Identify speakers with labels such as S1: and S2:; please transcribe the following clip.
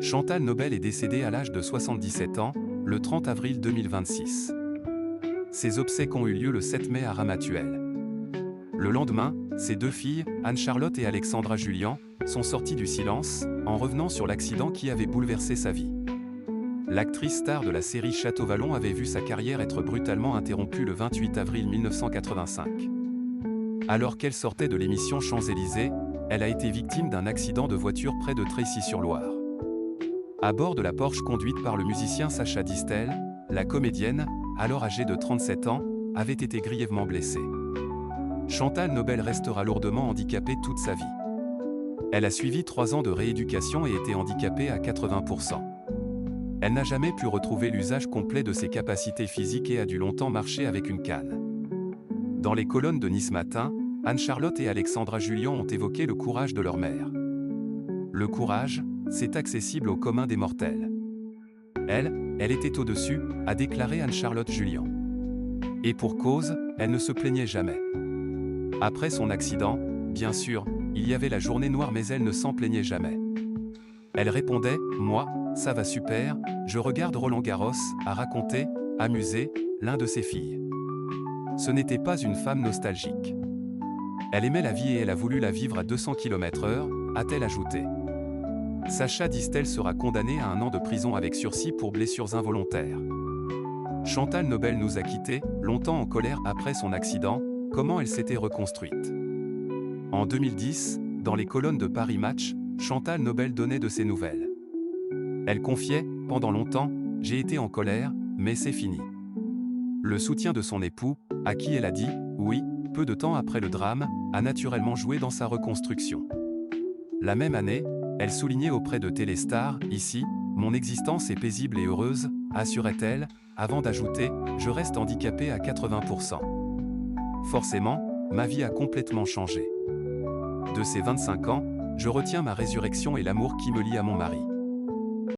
S1: Chantal Nobel est décédée à l'âge de 77 ans, le 30 avril 2026. Ses obsèques ont eu lieu le 7 mai à Ramatuelle. Le lendemain, ses deux filles, Anne-Charlotte et Alexandra Julian, sont sorties du silence, en revenant sur l'accident qui avait bouleversé sa vie. L'actrice star de la série Château Vallon avait vu sa carrière être brutalement interrompue le 28 avril 1985. Alors qu'elle sortait de l'émission Champs-Élysées, elle a été victime d'un accident de voiture près de Tracy-sur-Loire. À bord de la Porsche conduite par le musicien Sacha Distel, la comédienne, alors âgée de 37 ans, avait été grièvement blessée. Chantal Nobel restera lourdement handicapée toute sa vie. Elle a suivi 3 ans de rééducation et était handicapée à 80%. Elle n'a jamais pu retrouver l'usage complet de ses capacités physiques et a dû longtemps marcher avec une canne. Dans les colonnes de Nice Matin, Anne-Charlotte et Alexandra Julian ont évoqué le courage de leur mère. Le courage, c'est accessible au commun des mortels. Elle était au-dessus, a déclaré Anne-Charlotte Julian. Et pour cause, elle ne se plaignait jamais. Après son accident, bien sûr, il y avait la journée noire mais elle ne s'en plaignait jamais. Elle répondait « Moi, ça va super, je regarde Roland-Garros », a raconté, amusé, l'un de ses filles. Ce n'était pas une femme nostalgique. Elle aimait la vie et elle a voulu la vivre à 200 km/h, a-t-elle ajouté. Sacha Distel sera condamné à 1 an de prison avec sursis pour blessures involontaires. Chantal Nobel nous a quittés, longtemps en colère après son accident, comment elle s'était reconstruite. En 2010, dans les colonnes de Paris Match, Chantal Nobel donnait de ses nouvelles. Elle confiait, pendant longtemps, j'ai été en colère, mais c'est fini. Le soutien de son époux, à qui elle a dit oui, peu de temps après le drame, a naturellement joué dans sa reconstruction. La même année, elle soulignait auprès de Téléstar, ici, mon existence est paisible et heureuse, assurait-elle, avant d'ajouter, je reste handicapée à 80%. Forcément, ma vie a complètement changé. De ces 25 ans, je retiens ma résurrection et l'amour qui me lie à mon mari.